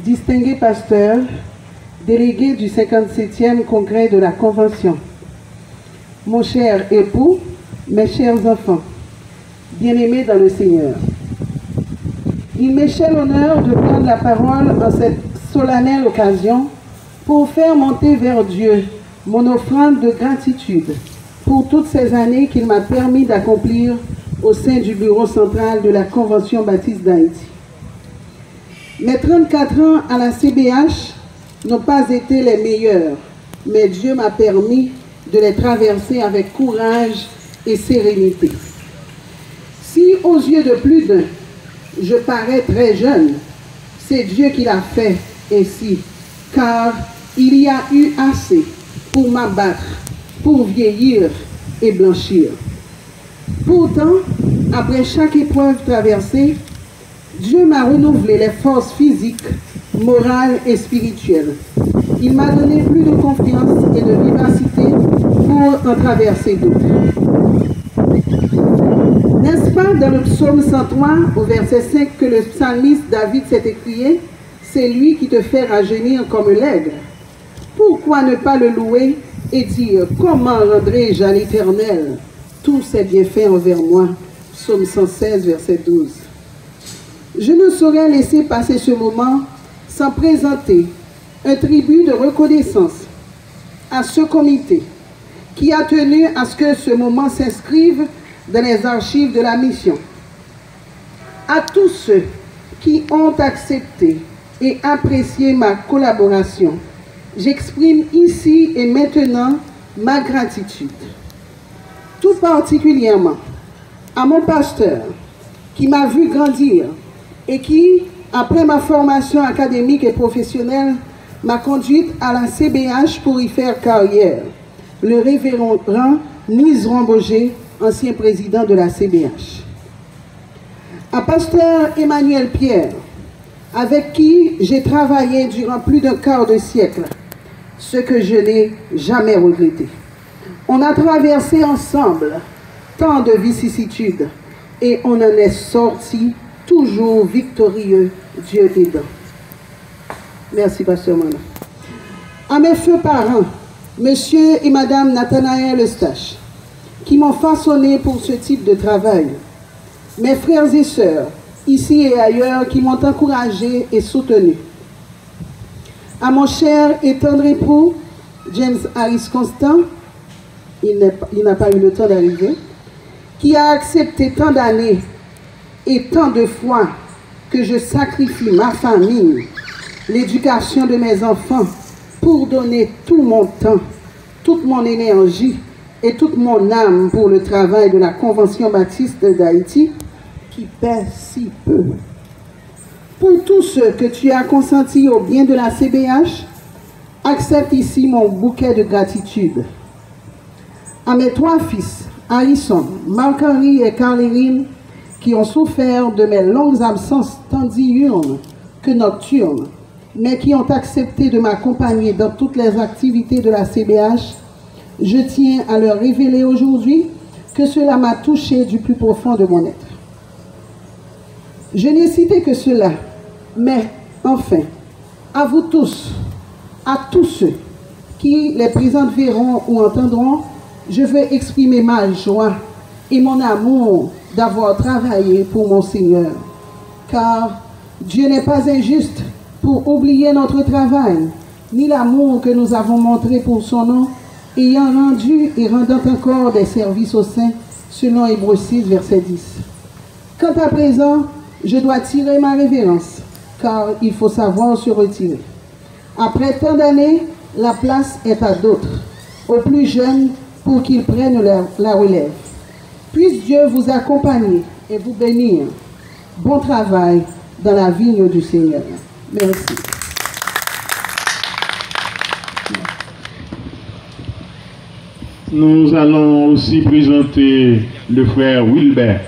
distingués pasteurs, délégués du 57e congrès de la Convention, mon cher époux, mes chers enfants, bien-aimés dans le Seigneur. Il m'est cher l'honneur de prendre la parole en cette solennelle occasion pour faire monter vers Dieu mon offrande de gratitude pour toutes ces années qu'il m'a permis d'accomplir au sein du bureau central de la Convention baptiste d'Haïti. Mes 34 ans à la CBH n'ont pas été les meilleurs, mais Dieu m'a permis de les traverser avec courage et sérénité. Si aux yeux de plus d'un, je parais très jeune, c'est Dieu qui l'a fait ainsi, car il y a eu assez pour m'abattre, pour vieillir et blanchir. Pourtant, après chaque épreuve traversée, Dieu m'a renouvelé les forces physiques, morales et spirituelles. Il m'a donné plus de confiance et de vivacité pour en traverser d'autres. N'est-ce pas dans le psaume 103, au verset 5, que le psalmiste David s'est écrié « C'est lui qui te fait rajeunir comme l'aigle ». Pourquoi ne pas le louer et dire « Comment rendrai-je à l'Éternel tous ses bienfaits envers moi » Psaume 116, verset 12. Je ne saurais laisser passer ce moment sans présenter un tribut de reconnaissance à ce comité qui a tenu à ce que ce moment s'inscrive dans les archives de la mission. À tous ceux qui ont accepté et apprécié ma collaboration, j'exprime ici et maintenant ma gratitude. Tout particulièrement à mon pasteur qui m'a vu grandir et qui, après ma formation académique et professionnelle, m'a conduite à la CBH pour y faire carrière, le révérend Nise Romboger, ancien président de la CBH. À pasteur Emmanuel Pierre, avec qui j'ai travaillé durant plus d'un quart de siècle, ce que je n'ai jamais regretté. On a traversé ensemble tant de vicissitudes et on en est sorti toujours victorieux, Dieu aidant. Merci, pasteur Mana. À mes feux parents, monsieur et madame Nathanaël Eustache, qui m'ont façonné pour ce type de travail. Mes frères et sœurs, ici et ailleurs, qui m'ont encouragé et soutenu. À mon cher et tendre époux, James Harris Constant, il n'a pas eu le temps d'arriver, qui a accepté tant d'années et tant de fois que je sacrifie ma famille, l'éducation de mes enfants, pour donner tout mon temps, toute mon énergie et toute mon âme pour le travail de la Convention baptiste d'Haïti, qui pèse si peu. Pour tous ceux que tu as consentis au bien de la CBH, accepte ici mon bouquet de gratitude. À mes 3 fils, Harrison, Marc-Henri et Carlérine, qui ont souffert de mes longues absences tant diurnes que nocturnes, mais qui ont accepté de m'accompagner dans toutes les activités de la CBH, je tiens à leur révéler aujourd'hui que cela m'a touché du plus profond de mon être. Je n'ai cité que cela, mais enfin, à vous tous, à tous ceux qui les présentes verront ou entendront, je veux exprimer ma joie et mon amour d'avoir travaillé pour mon Seigneur. Car Dieu n'est pas injuste pour oublier notre travail, ni l'amour que nous avons montré pour son nom, ayant rendu et rendant encore des services aux saints, selon Hébreux 6, verset 10. Quant à présent, je dois tirer ma révérence, car il faut savoir se retirer. Après tant d'années, la place est à d'autres, aux plus jeunes, pour qu'ils prennent la relève. Puisse Dieu vous accompagner et vous bénir. Bon travail dans la vigne du Seigneur. Merci. Nous allons aussi présenter le frère Wilbert.